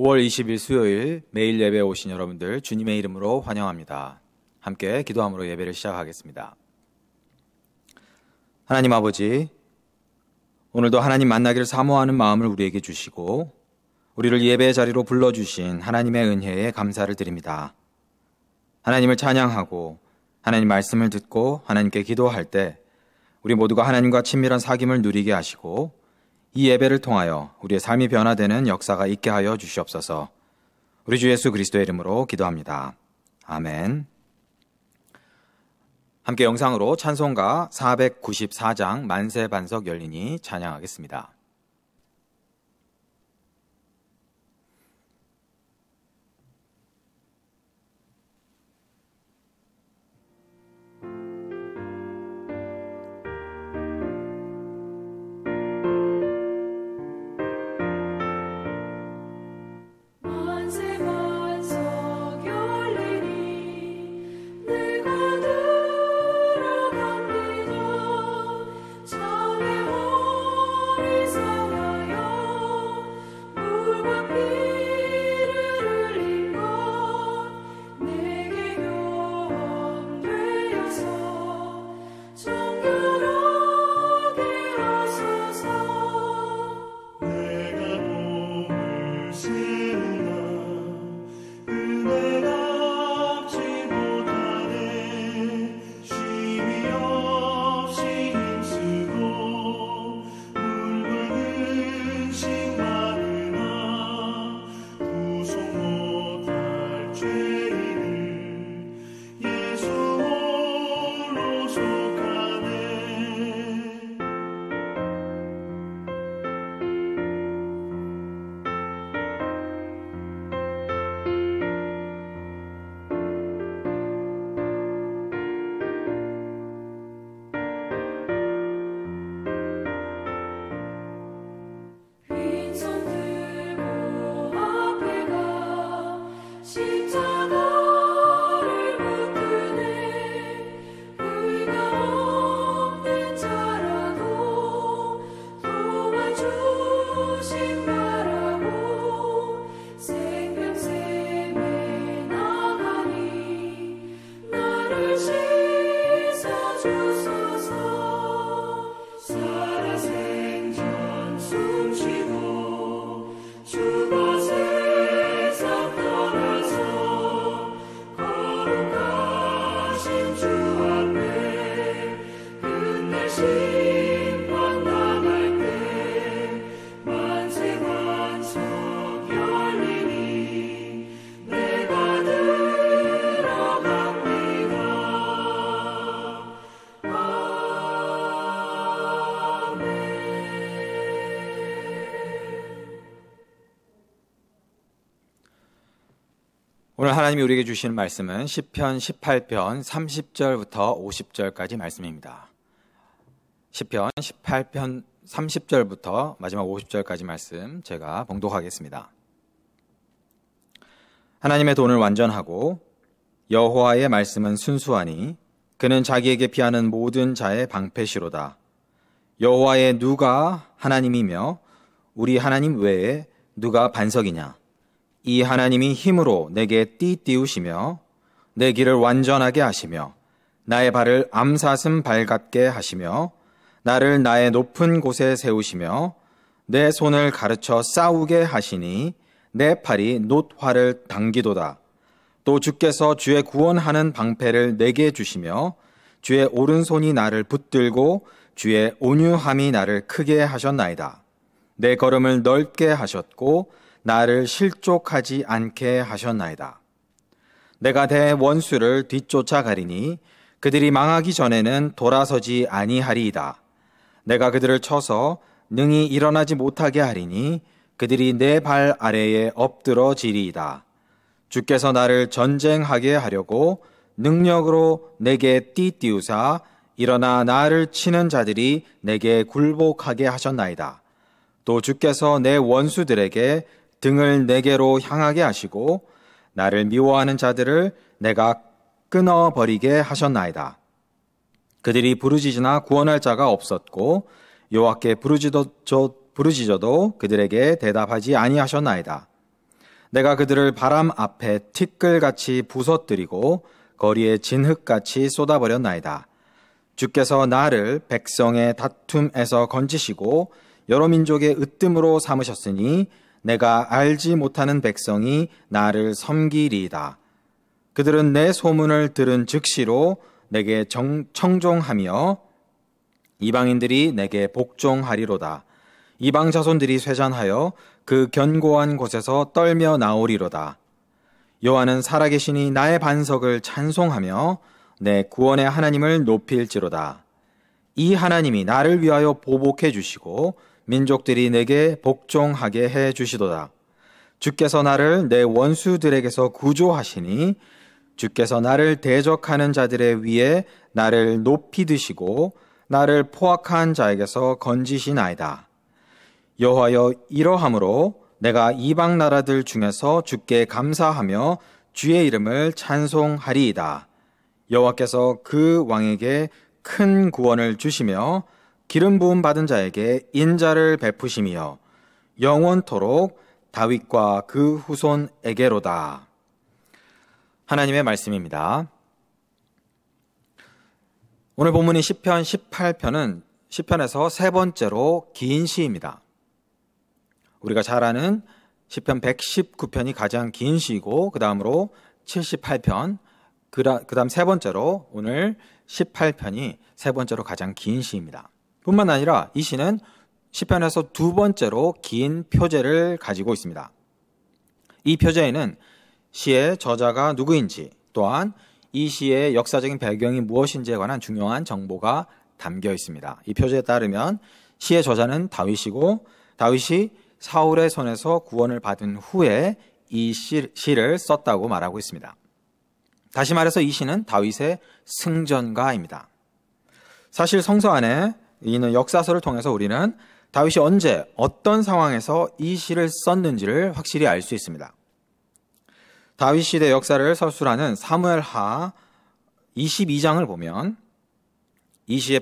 5월 20일 수요일 매일 예배에 오신 여러분들 주님의 이름으로 환영합니다. 함께 기도함으로 예배를 시작하겠습니다. 하나님 아버지, 오늘도 하나님 만나기를 사모하는 마음을 우리에게 주시고 우리를 예배의 자리로 불러주신 하나님의 은혜에 감사를 드립니다. 하나님을 찬양하고 하나님 말씀을 듣고 하나님께 기도할 때 우리 모두가 하나님과 친밀한 사귐을 누리게 하시고 이 예배를 통하여 우리의 삶이 변화되는 역사가 있게 하여 주시옵소서. 우리 주 예수 그리스도의 이름으로 기도합니다. 아멘. 함께 영상으로 찬송가 494장 만세 반석 열리니 찬양하겠습니다. 오늘 하나님이 우리에게 주시는 말씀은 시편 18편 30절부터 50절까지 말씀입니다. 시편 18편 30절부터 마지막 50절까지 말씀 제가 봉독하겠습니다. 하나님의 돈을 완전하고 여호와의 말씀은 순수하니 그는 자기에게 피하는 모든 자의 방패시로다. 여호와의 누가 하나님이며 우리 하나님 외에 누가 반석이냐. 이 하나님이 힘으로 내게 띠띠우시며 내 길을 완전하게 하시며 나의 발을 암사슴 발 같게 하시며 나를 나의 높은 곳에 세우시며 내 손을 가르쳐 싸우게 하시니 내 팔이 놋화를 당기도다. 또 주께서 주의 구원하는 방패를 내게 주시며 주의 오른손이 나를 붙들고 주의 온유함이 나를 크게 하셨나이다. 내 걸음을 넓게 하셨고 나를 실족하지 않게 하셨나이다. 내가 내 원수를 뒤쫓아가리니 그들이 망하기 전에는 돌아서지 아니하리이다. 내가 그들을 쳐서 능히 일어나지 못하게 하리니 그들이 내 발 아래에 엎드러지리이다. 주께서 나를 전쟁하게 하려고 능력으로 내게 띠띠우사 일어나 나를 치는 자들이 내게 굴복하게 하셨나이다. 또 주께서 내 원수들에게 등을 내게로 향하게 하시고 나를 미워하는 자들을 내가 끊어버리게 하셨나이다. 그들이 부르짖으나 구원할 자가 없었고 여호와께 부르짖어도 그들에게 대답하지 아니하셨나이다. 내가 그들을 바람 앞에 티끌같이 부서뜨리고 거리에 진흙같이 쏟아버렸나이다. 주께서 나를 백성의 다툼에서 건지시고 여러 민족의 으뜸으로 삼으셨으니 내가 알지 못하는 백성이 나를 섬기리이다. 그들은 내 소문을 들은 즉시로 내게 청종하며 이방인들이 내게 복종하리로다. 이방 자손들이 쇠잔하여 그 견고한 곳에서 떨며 나오리로다. 여호와는 살아계시니 나의 반석을 찬송하며 내 구원의 하나님을 높일지로다. 이 하나님이 나를 위하여 보복해 주시고 민족들이 내게 복종하게 해 주시도다. 주께서 나를 내 원수들에게서 구조하시니 주께서 나를 대적하는 자들의 위에 나를 높이 드시고 나를 포악한 자에게서 건지시나이다. 여호와여, 이러함으로 내가 이방 나라들 중에서 주께 감사하며 주의 이름을 찬송하리이다. 여호와께서 그 왕에게 큰 구원을 주시며 기름 부음 받은 자에게 인자를 베푸시며 영원토록 다윗과 그 후손에게로다. 하나님의 말씀입니다. 오늘 본문인 시편 18편은 시편에서 세 번째로 긴 시입니다. 우리가 잘 아는 시편 119편이 가장 긴 시이고 그 다음으로 78편, 그 다음 세 번째로 오늘 18편이 세 번째로 가장 긴 시입니다. 뿐만 아니라 이 시는 시편에서 두 번째로 긴 표제를 가지고 있습니다. 이 표제에는 시의 저자가 누구인지, 또한 이 시의 역사적인 배경이 무엇인지에 관한 중요한 정보가 담겨 있습니다. 이 표제에 따르면 시의 저자는 다윗이고 다윗이 사울의 손에서 구원을 받은 후에 이 시를 썼다고 말하고 있습니다. 다시 말해서 이 시는 다윗의 승전가입니다. 사실 성서 안에 있는 역사서를 통해서 우리는 다윗이 언제 어떤 상황에서 이 시를 썼는지를 확실히 알 수 있습니다. 다윗 시대 역사를 설술하는 사무엘하 22장을 보면 이 시의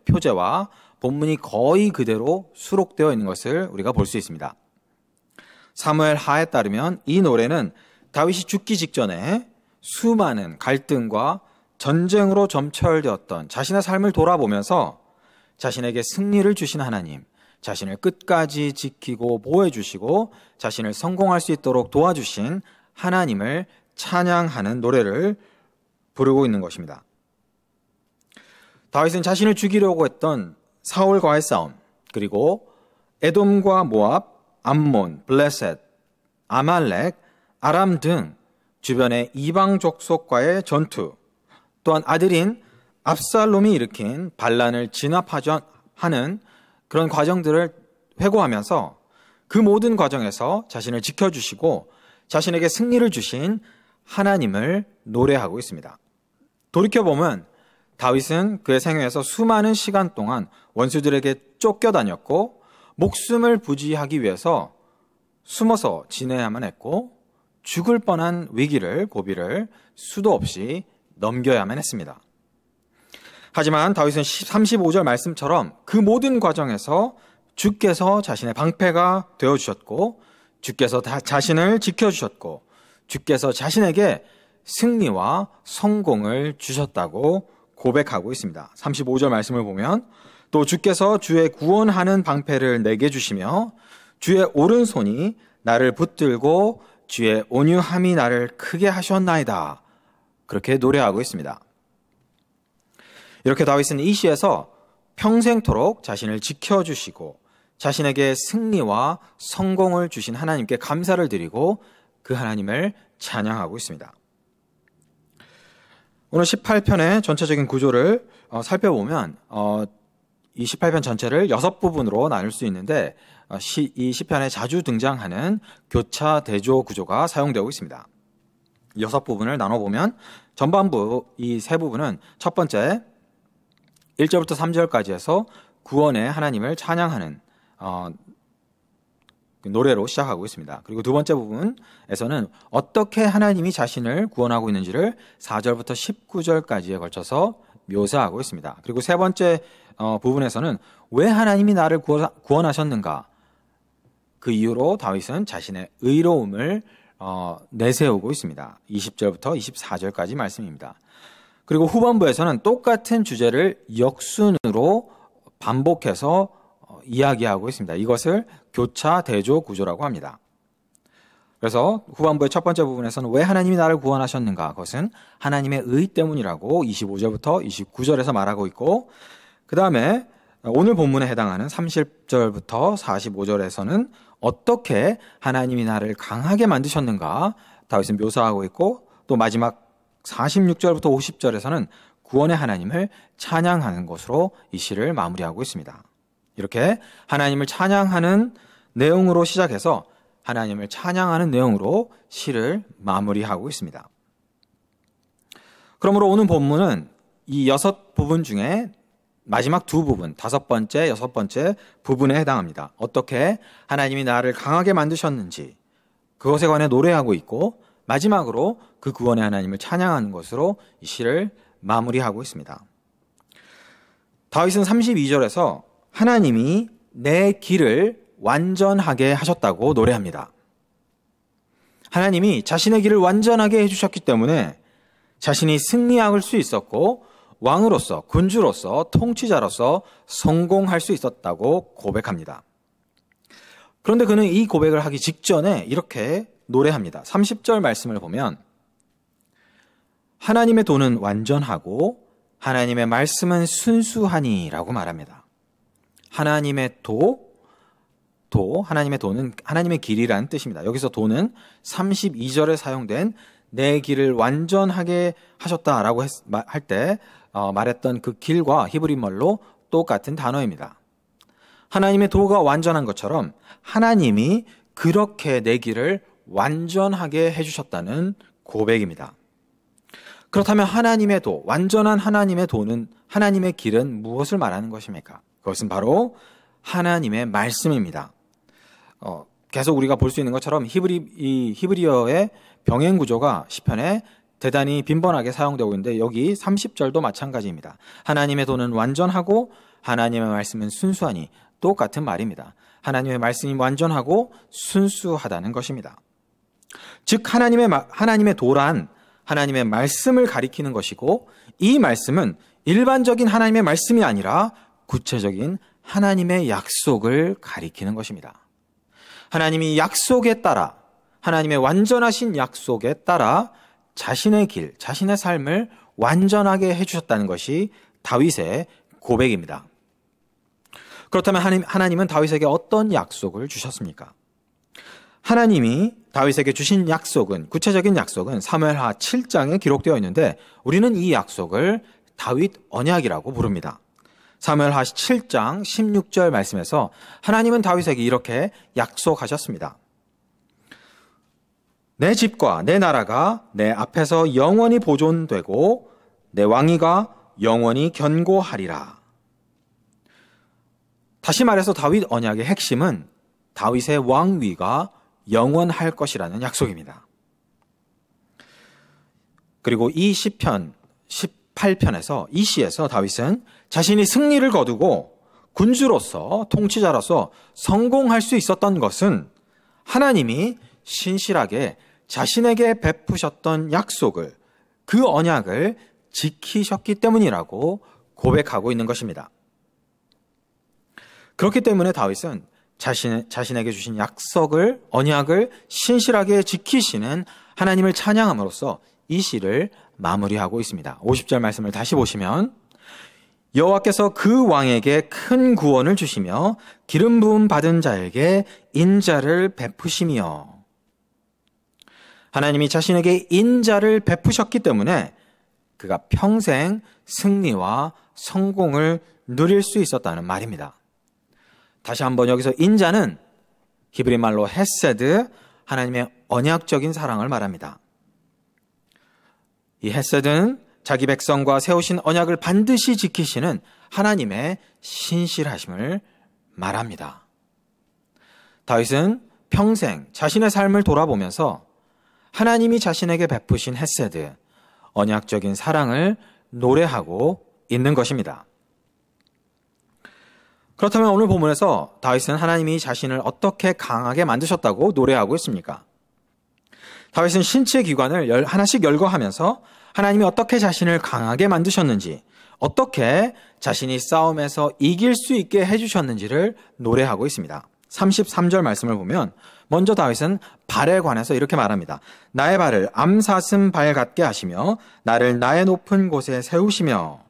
표제와 본문이 거의 그대로 수록되어 있는 것을 우리가 볼 수 있습니다. 사무엘하에 따르면 이 노래는 다윗이 죽기 직전에 수많은 갈등과 전쟁으로 점철되었던 자신의 삶을 돌아보면서 자신에게 승리를 주신 하나님, 자신을 끝까지 지키고 보호해 주시고 자신을 성공할 수 있도록 도와주신 하나님을 찬양하는 노래를 부르고 있는 것입니다. 다윗은 자신을 죽이려고 했던 사울과의 싸움, 그리고 에돔과 모압, 암몬, 블레셋, 아말렉, 아람 등 주변의 이방 족속과의 전투, 또한 아들인 압살롬이 일으킨 반란을 진압하는 그런 과정들을 회고하면서 그 모든 과정에서 자신을 지켜주시고 자신에게 승리를 주신 하나님을 노래하고 있습니다. 돌이켜보면 다윗은 그의 생애에서 수많은 시간 동안 원수들에게 쫓겨다녔고 목숨을 부지하기 위해서 숨어서 지내야만 했고 죽을 뻔한 위기를 고비를 수도 없이 넘겨야만 했습니다. 하지만 다윗은 35절 말씀처럼 그 모든 과정에서 주께서 자신의 방패가 되어주셨고 주께서 자신을 지켜주셨고 주께서 자신에게 승리와 성공을 주셨다고 고백하고 있습니다. 35절 말씀을 보면 또 주께서 주의 구원하는 방패를 내게 주시며 주의 오른손이 나를 붙들고 주의 온유함이 나를 크게 하셨나이다. 그렇게 노래하고 있습니다. 이렇게 다윗은 이 시에서 평생토록 자신을 지켜주시고 자신에게 승리와 성공을 주신 하나님께 감사를 드리고 그 하나님을 찬양하고 있습니다. 오늘 18편의 전체적인 구조를 살펴보면 이 18편 전체를 6부분으로 나눌 수 있는데 이 시편에 자주 등장하는 교차 대조 구조가 사용되고 있습니다. 6부분을 나눠보면 전반부 이 세 부분은 첫 번째 1절부터 3절까지 해서 구원의 하나님을 찬양하는 노래로 시작하고 있습니다. 그리고 두 번째 부분에서는 어떻게 하나님이 자신을 구원하고 있는지를 4절부터 19절까지에 걸쳐서 묘사하고 있습니다. 그리고 세 번째 부분에서는 왜 하나님이 나를 구원하셨는가? 그 이유로 다윗은 자신의 의로움을 내세우고 있습니다. 20절부터 24절까지 말씀입니다. 그리고 후반부에서는 똑같은 주제를 역순으로 반복해서 이야기하고 있습니다. 이것을 교차 대조 구조라고 합니다. 그래서 후반부의 첫 번째 부분에서는 왜 하나님이 나를 구원하셨는가? 그것은 하나님의 의 때문이라고 25절부터 29절에서 말하고 있고, 그 다음에 오늘 본문에 해당하는 30절부터 45절에서는 어떻게 하나님이 나를 강하게 만드셨는가 다윗은 묘사하고 있고, 또 마지막 46절부터 50절에서는 구원의 하나님을 찬양하는 것으로 이 시를 마무리하고 있습니다. 이렇게 하나님을 찬양하는 내용으로 시작해서 하나님을 찬양하는 내용으로 시를 마무리하고 있습니다. 그러므로 오늘 본문은 이 6부분 중에 마지막 2부분, 5번째, 6번째 부분에 해당합니다. 어떻게 하나님이 나를 강하게 만드셨는지 그것에 관해 노래하고 있고, 마지막으로 그 구원의 하나님을 찬양하는 것으로 이 시를 마무리하고 있습니다. 다윗은 32절에서 하나님이 내 길을 완전하게 하셨다고 노래합니다. 하나님이 자신의 길을 완전하게 해주셨기 때문에 자신이 승리할 수 있었고, 왕으로서, 군주로서, 통치자로서 성공할 수 있었다고 고백합니다. 그런데 그는 이 고백을 하기 직전에 이렇게 노래합니다. 30절 말씀을 보면 하나님의 도는 완전하고 하나님의 말씀은 순수하니 라고 말합니다. 하나님의 하나님의 도는 하나님의 길이라는 뜻입니다. 여기서 도는 32절에 사용된 내 길을 완전하게 하셨다라고 할 때 말했던 그 길과 히브리말로 똑같은 단어입니다. 하나님의 도가 완전한 것처럼 하나님이 그렇게 내 길을 완전하게 해주셨다는 고백입니다. 그렇다면 하나님의 도, 완전한 하나님의 도는, 하나님의 길은 무엇을 말하는 것입니까? 그것은 바로 하나님의 말씀입니다. 계속 우리가 볼 수 있는 것처럼 히브리어의 병행 구조가 시편에 대단히 빈번하게 사용되고 있는데, 여기 30절도 마찬가지입니다. 하나님의 도는 완전하고 하나님의 말씀은 순수하니, 똑같은 말입니다. 하나님의 말씀이 완전하고 순수하다는 것입니다. 즉 하나님의 도란 하나님의 말씀을 가리키는 것이고, 이 말씀은 일반적인 하나님의 말씀이 아니라 구체적인 하나님의 약속을 가리키는 것입니다. 하나님이 약속에 따라, 하나님의 완전하신 약속에 따라 자신의 길, 자신의 삶을 완전하게 해주셨다는 것이 다윗의 고백입니다. 그렇다면 하나님은 다윗에게 어떤 약속을 주셨습니까? 하나님이 다윗에게 주신 약속은, 구체적인 약속은 사무엘하 7장에 기록되어 있는데, 우리는 이 약속을 다윗 언약이라고 부릅니다. 사무엘하 7장 16절 말씀에서 하나님은 다윗에게 이렇게 약속하셨습니다. 내 집과 내 나라가 내 앞에서 영원히 보존되고 내 왕위가 영원히 견고하리라. 다시 말해서 다윗 언약의 핵심은 다윗의 왕위가 영원할 것이라는 약속입니다. 그리고 이 시편 18편에서 이 시에서 다윗은 자신이 승리를 거두고 군주로서, 통치자로서 성공할 수 있었던 것은 하나님이 신실하게 자신에게 베푸셨던 약속을, 그 언약을 지키셨기 때문이라고 고백하고 있는 것입니다. 그렇기 때문에 다윗은 자신에게 주신 약속을, 언약을 신실하게 지키시는 하나님을 찬양함으로써 이 시를 마무리하고 있습니다. 50절 말씀을 다시 보시면 여호와께서 그 왕에게 큰 구원을 주시며 기름 부음 받은 자에게 인자를 베푸시며, 하나님이 자신에게 인자를 베푸셨기 때문에 그가 평생 승리와 성공을 누릴 수 있었다는 말입니다. 다시 한번 여기서 인자는 히브리 말로 헤세드, 하나님의 언약적인 사랑을 말합니다. 이 헤세드는 자기 백성과 세우신 언약을 반드시 지키시는 하나님의 신실하심을 말합니다. 다윗은 평생 자신의 삶을 돌아보면서 하나님이 자신에게 베푸신 헤세드, 언약적인 사랑을 노래하고 있는 것입니다. 그렇다면 오늘 본문에서 다윗은 하나님이 자신을 어떻게 강하게 만드셨다고 노래하고 있습니까? 다윗은 신체 기관을 하나씩 열거하면서 하나님이 어떻게 자신을 강하게 만드셨는지, 어떻게 자신이 싸움에서 이길 수 있게 해주셨는지를 노래하고 있습니다. 33절 말씀을 보면 먼저 다윗은 발에 관해서 이렇게 말합니다. 나의 발을 암사슴 발 같게 하시며 나를 나의 높은 곳에 세우시며.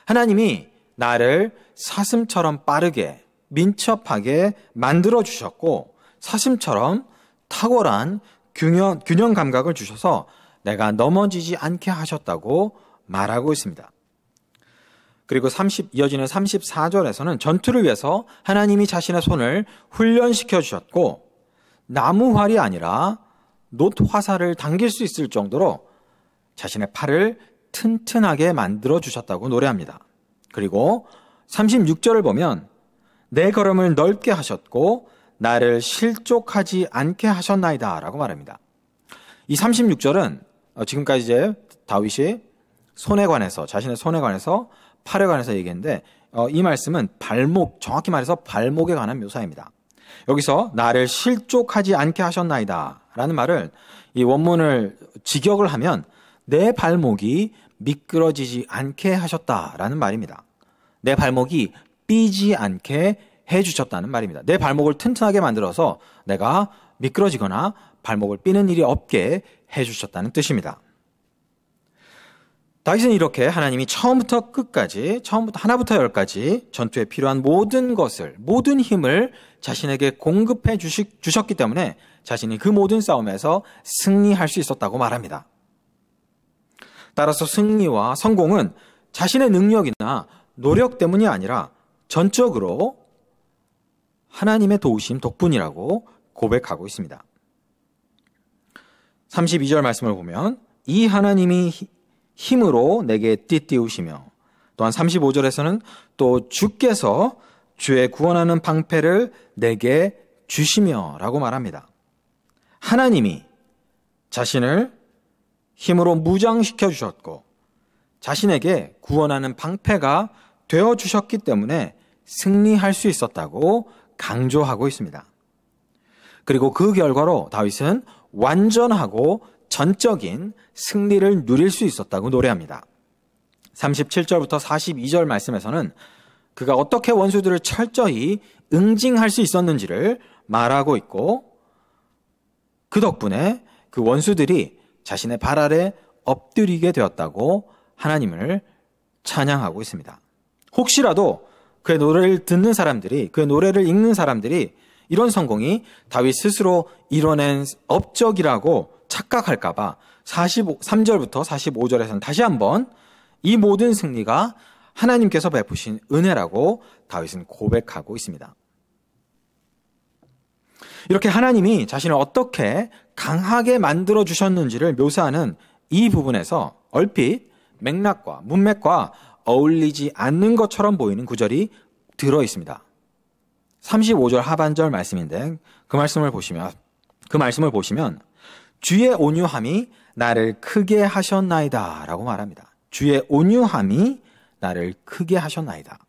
하나님이 나를 사슴처럼 빠르게 민첩하게 만들어 주셨고 사슴처럼 탁월한 균형 감각을 주셔서 내가 넘어지지 않게 하셨다고 말하고 있습니다. 그리고 이어지는 34절에서는 전투를 위해서 하나님이 자신의 손을 훈련시켜 주셨고 나무활이 아니라 놋화살을 당길 수 있을 정도로 자신의 팔을 튼튼하게 만들어 주셨다고 노래합니다. 그리고 36절을 보면 내 걸음을 넓게 하셨고 나를 실족하지 않게 하셨나이다 라고 말합니다. 이 36절은 지금까지 이제 다윗이 손에 관해서, 자신의 손에 관해서, 팔에 관해서 얘기했는데 이 말씀은 발목, 정확히 말해서 발목에 관한 묘사입니다. 여기서 나를 실족하지 않게 하셨나이다 라는 말을 이 원문을 직역을 하면 내 발목이 미끄러지지 않게 하셨다라는 말입니다. 내 발목이 삐지 않게 해주셨다는 말입니다. 내 발목을 튼튼하게 만들어서 내가 미끄러지거나 발목을 삐는 일이 없게 해주셨다는 뜻입니다. 다윗은 이렇게 하나님이 처음부터 끝까지, 처음부터 하나부터 열까지 전투에 필요한 모든 것을, 모든 힘을 자신에게 공급해 주셨기 때문에 자신이 그 모든 싸움에서 승리할 수 있었다고 말합니다. 따라서 승리와 성공은 자신의 능력이나 노력 때문이 아니라 전적으로 하나님의 도우심 덕분이라고 고백하고 있습니다. 32절 말씀을 보면 이 하나님이 힘으로 내게 띠띠우시며, 또한 35절에서는 또 주께서 주의 구원하는 방패를 내게 주시며 라고 말합니다. 하나님이 자신을 힘으로 무장시켜 주셨고 자신에게 구원하는 방패가 되어 주셨기 때문에 승리할 수 있었다고 강조하고 있습니다. 그리고 그 결과로 다윗은 완전하고 전적인 승리를 누릴 수 있었다고 노래합니다. 37절부터 42절 말씀에서는 그가 어떻게 원수들을 철저히 응징할 수 있었는지를 말하고 있고 그 덕분에 그 원수들이 자신의 발 아래 엎드리게 되었다고 하나님을 찬양하고 있습니다. 혹시라도 그의 노래를 듣는 사람들이, 그의 노래를 읽는 사람들이 이런 성공이 다윗 스스로 이뤄낸 업적이라고 착각할까봐 3절부터 45절에서는 다시 한번 이 모든 승리가 하나님께서 베푸신 은혜라고 다윗은 고백하고 있습니다. 이렇게 하나님이 자신을 어떻게 강하게 만들어 주셨는지를 묘사하는 이 부분에서 얼핏 맥락과 문맥과 어울리지 않는 것처럼 보이는 구절이 들어 있습니다. 35절 하반절 말씀인데 그 말씀을 보시면 주의 온유함이 나를 크게 하셨나이다 라고 말합니다. 주의 온유함이 나를 크게 하셨나이다.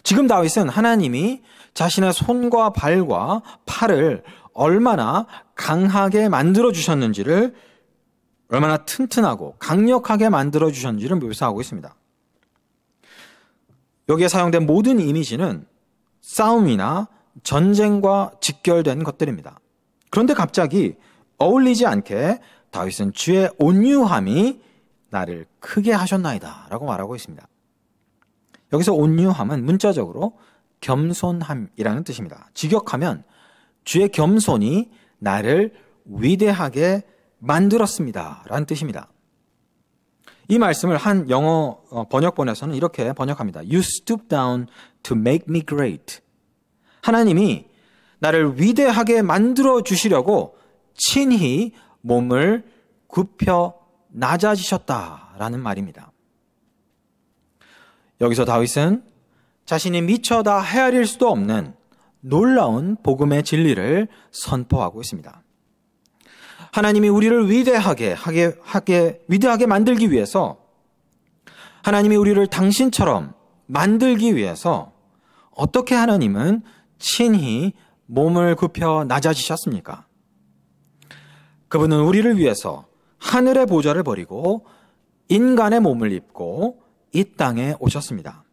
지금 다윗은 하나님이 자신의 손과 발과 팔을 얼마나 강하게 만들어 주셨는지를, 얼마나 튼튼하고 강력하게 만들어 주셨는지를 묘사하고 있습니다. 여기에 사용된 모든 이미지는 싸움이나 전쟁과 직결된 것들입니다. 그런데 갑자기 어울리지 않게 다윗은 주의 온유함이 나를 크게 하셨나이다 라고 말하고 있습니다. 여기서 온유함은 문자적으로 겸손함이라는 뜻입니다. 직역하면 주의 겸손이 나를 위대하게 만들었습니다 라는 뜻입니다. 이 말씀을 한 영어 번역본에서는 이렇게 번역합니다. You stoop down to make me great. 하나님이 나를 위대하게 만들어 주시려고 친히 몸을 굽혀 낮아지셨다라는 말입니다. 여기서 다윗은 자신이 미처 다 헤아릴 수도 없는 놀라운 복음의 진리를 선포하고 있습니다. 하나님이 우리를 위대하게 만들기 위해서, 하나님이 우리를 당신처럼 만들기 위해서 어떻게 하나님은 친히 몸을 굽혀 낮아지셨습니까? 그분은 우리를 위해서 하늘의 보좌를 버리고 인간의 몸을 입고 이 땅에 오셨습니다.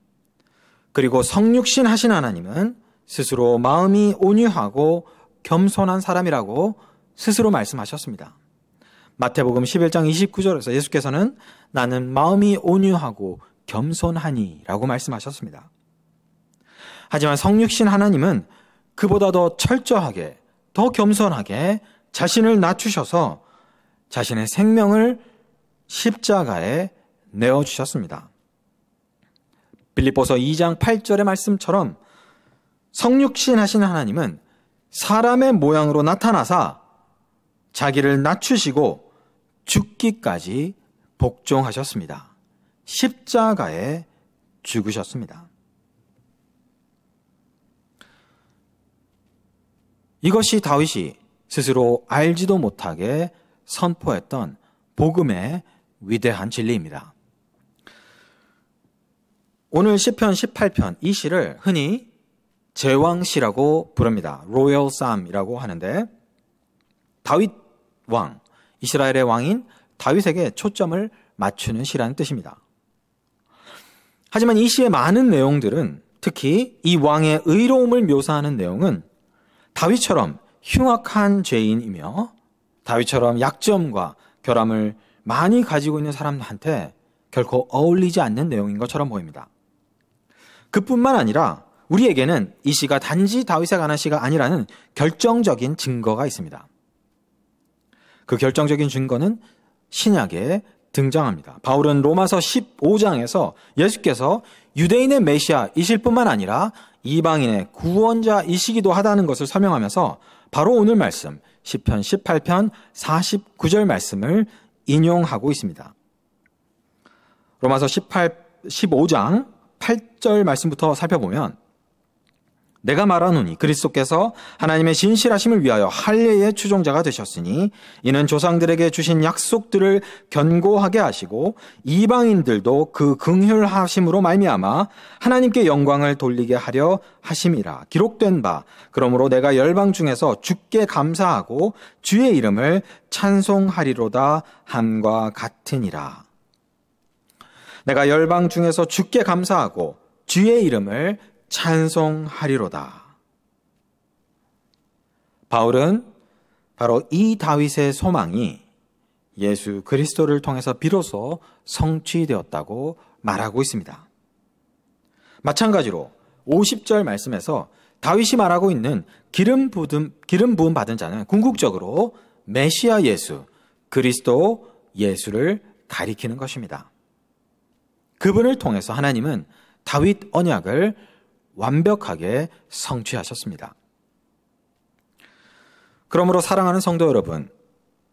그리고 성육신 하신 하나님은 스스로 마음이 온유하고 겸손한 사람이라고 스스로 말씀하셨습니다. 마태복음 11장 29절에서 예수께서는 나는 마음이 온유하고 겸손하니 라고 말씀하셨습니다. 하지만 성육신 하나님은 그보다 더 철저하게, 더 겸손하게 자신을 낮추셔서 자신의 생명을 십자가에 내어주셨습니다. 빌립보서 2장 8절의 말씀처럼 성육신 하신 하나님은 사람의 모양으로 나타나사 자기를 낮추시고 죽기까지 복종하셨습니다. 십자가에 죽으셨습니다. 이것이 다윗이 스스로 알지도 못하게 선포했던 복음의 위대한 진리입니다. 오늘 시편 18편 이 시를 흔히 제왕시라고 부릅니다. 로열 쌈이라고 하는데 다윗 왕, 이스라엘의 왕인 다윗에게 초점을 맞추는 시라는 뜻입니다. 하지만 이 시의 많은 내용들은, 특히 이 왕의 의로움을 묘사하는 내용은 다윗처럼 흉악한 죄인이며 다윗처럼 약점과 결함을 많이 가지고 있는 사람한테 결코 어울리지 않는 내용인 것처럼 보입니다. 그뿐만 아니라 우리에게는 이 시가 단지 다윗에 관한 시가 아니라는 결정적인 증거가 있습니다. 그 결정적인 증거는 신약에 등장합니다. 바울은 로마서 15장에서 예수께서 유대인의 메시아이실 뿐만 아니라 이방인의 구원자이시기도 하다는 것을 설명하면서 바로 오늘 말씀 시편 18편 49절 말씀을 인용하고 있습니다. 로마서 15장 8절 말씀부터 살펴보면 내가 말하노니 그리스도께서 하나님의 진실하심을 위하여 할례의 추종자가 되셨으니 이는 조상들에게 주신 약속들을 견고하게 하시고 이방인들도 그 긍휼하심으로 말미암아 하나님께 영광을 돌리게 하려 하심이라. 기록된 바 그러므로 내가 열방 중에서 주께 감사하고 주의 이름을 찬송하리로다 함과 같으니라. 내가 열방 중에서 주께 감사하고 주의 이름을 찬송하리로다. 바울은 바로 이 다윗의 소망이 예수 그리스도를 통해서 비로소 성취되었다고 말하고 있습니다. 마찬가지로 50절 말씀에서 다윗이 말하고 있는 기름 부음 받은 자는 궁극적으로 메시아 예수, 그리스도 예수를 가리키는 것입니다. 그분을 통해서 하나님은 다윗 언약을 완벽하게 성취하셨습니다. 그러므로 사랑하는 성도 여러분,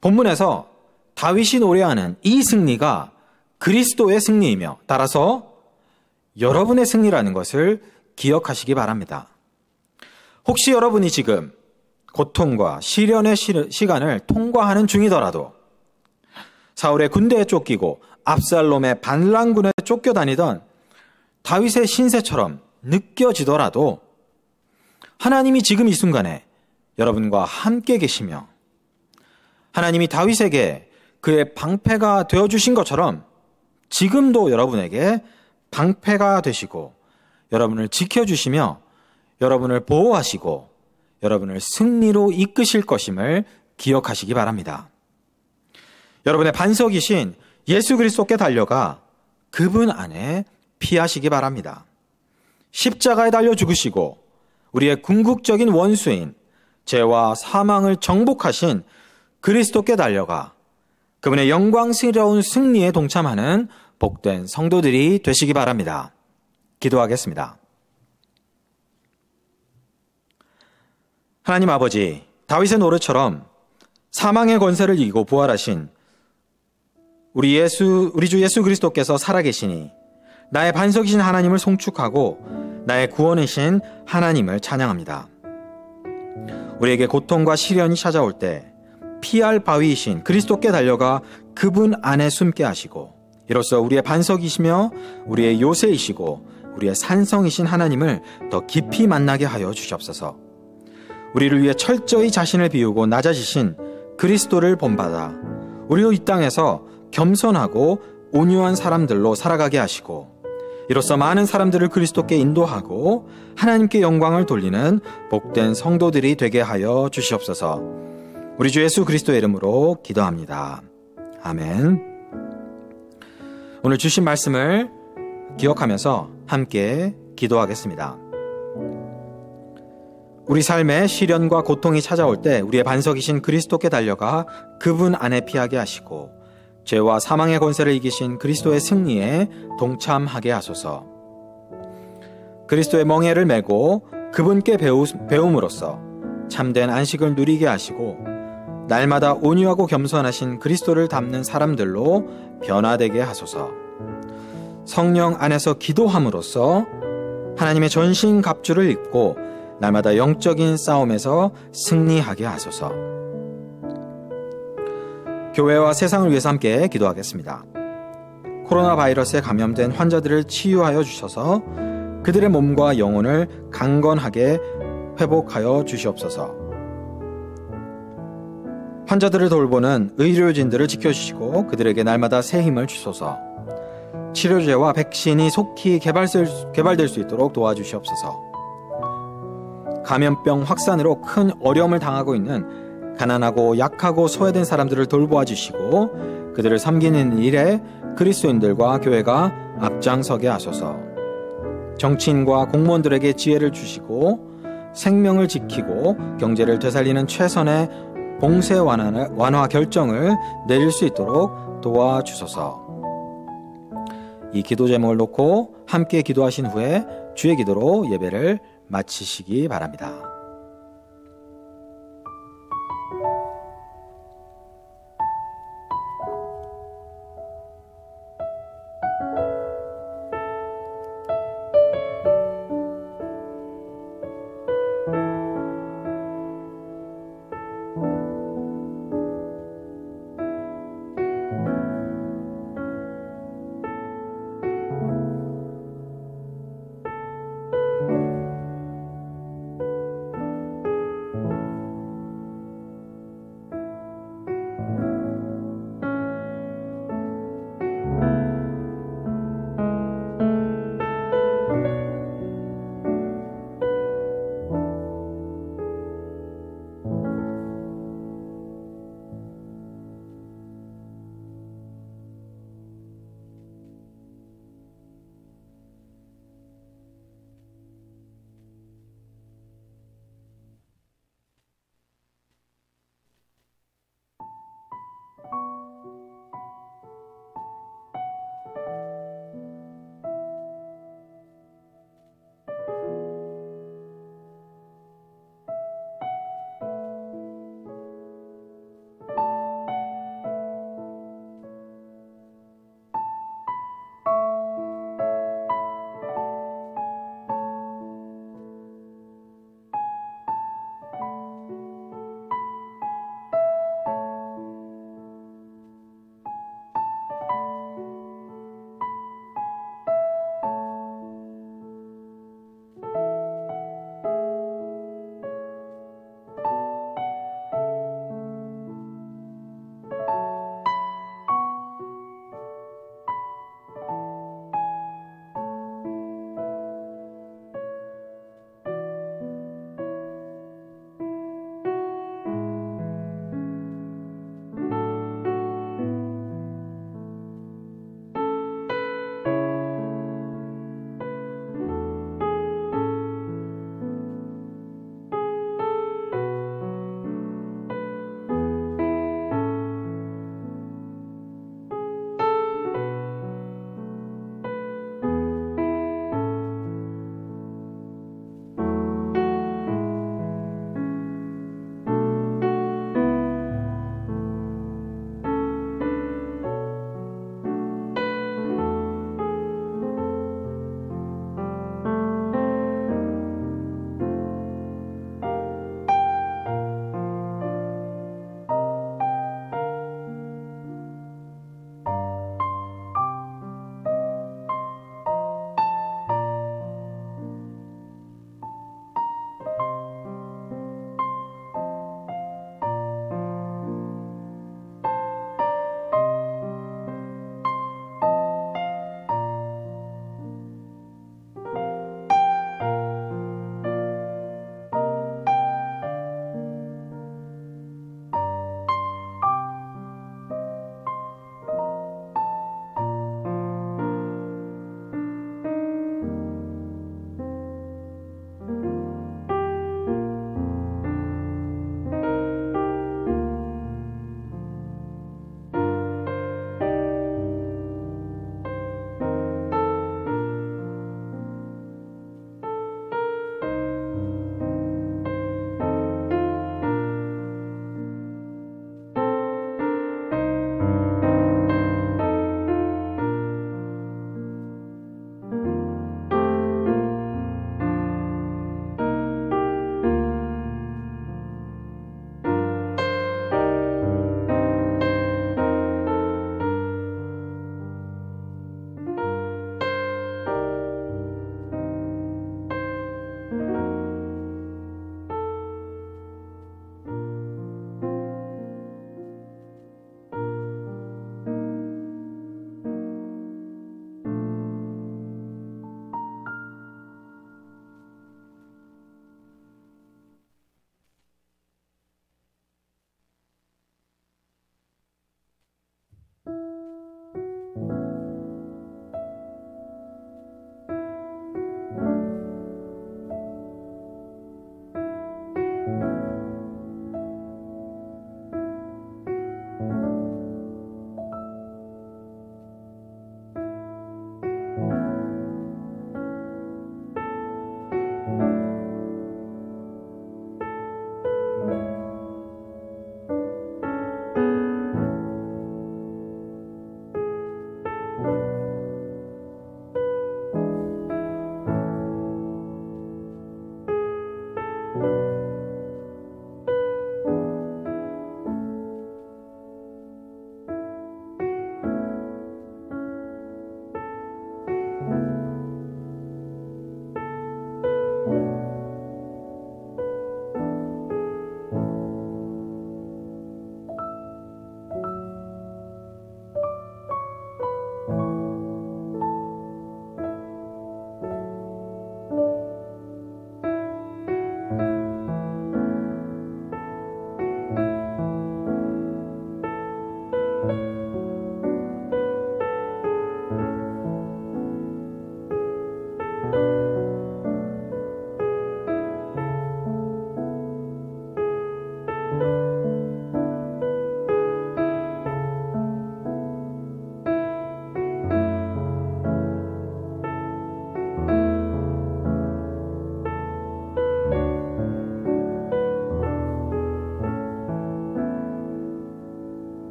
본문에서 다윗이 노래하는 이 승리가 그리스도의 승리이며 따라서 여러분의 승리라는 것을 기억하시기 바랍니다. 혹시 여러분이 지금 고통과 시련의 시간을 통과하는 중이더라도 사울의 군대에 쫓기고 압살롬의 반란군에 쫓겨다니던 다윗의 신세처럼 느껴지더라도 하나님이 지금 이 순간에 여러분과 함께 계시며 하나님이 다윗에게 그의 방패가 되어주신 것처럼 지금도 여러분에게 방패가 되시고 여러분을 지켜주시며 여러분을 보호하시고 여러분을 승리로 이끄실 것임을 기억하시기 바랍니다. 여러분의 반석이신 예수 그리스도께 달려가 그분 안에 피하시기 바랍니다. 십자가에 달려 죽으시고 우리의 궁극적인 원수인 죄와 사망을 정복하신 그리스도께 달려가 그분의 영광스러운 승리에 동참하는 복된 성도들이 되시기 바랍니다. 기도하겠습니다. 하나님 아버지, 다윗의 노래처럼 사망의 권세를 이기고 부활하신 우리 주 예수 그리스도께서 살아계시니 나의 반석이신 하나님을 송축하고 나의 구원이신 하나님을 찬양합니다. 우리에게 고통과 시련이 찾아올 때 피할 바위이신 그리스도께 달려가 그분 안에 숨게 하시고 이로써 우리의 반석이시며 우리의 요새이시고 우리의 산성이신 하나님을 더 깊이 만나게 하여 주시옵소서. 우리를 위해 철저히 자신을 비우고 낮아지신 그리스도를 본받아 우리도 이 땅에서 겸손하고 온유한 사람들로 살아가게 하시고 이로써 많은 사람들을 그리스도께 인도하고 하나님께 영광을 돌리는 복된 성도들이 되게 하여 주시옵소서. 우리 주 예수 그리스도의 이름으로 기도합니다. 아멘. 오늘 주신 말씀을 기억하면서 함께 기도하겠습니다. 우리 삶에 시련과 고통이 찾아올 때 우리의 반석이신 그리스도께 달려가 그분 안에 피하게 하시고 죄와 사망의 권세를 이기신 그리스도의 승리에 동참하게 하소서. 그리스도의 멍에를 메고 그분께 배움으로써 참된 안식을 누리게 하시고 날마다 온유하고 겸손하신 그리스도를 닮는 사람들로 변화되게 하소서. 성령 안에서 기도함으로써 하나님의 전신갑주를 입고 날마다 영적인 싸움에서 승리하게 하소서. 교회와 세상을 위해서 함께 기도하겠습니다. 코로나 바이러스에 감염된 환자들을 치유하여 주셔서 그들의 몸과 영혼을 강건하게 회복하여 주시옵소서. 환자들을 돌보는 의료진들을 지켜주시고 그들에게 날마다 새 힘을 주소서. 치료제와 백신이 속히 개발될 수 있도록 도와주시옵소서. 감염병 확산으로 큰 어려움을 당하고 있는 가난하고 약하고 소외된 사람들을 돌보아 주시고 그들을 섬기는 일에 그리스도인들과 교회가 앞장서게 하소서. 정치인과 공무원들에게 지혜를 주시고 생명을 지키고 경제를 되살리는 최선의 봉쇄 완화 결정을 내릴 수 있도록 도와주소서. 이 기도 제목을 놓고 함께 기도하신 후에 주의 기도로 예배를 마치시기 바랍니다.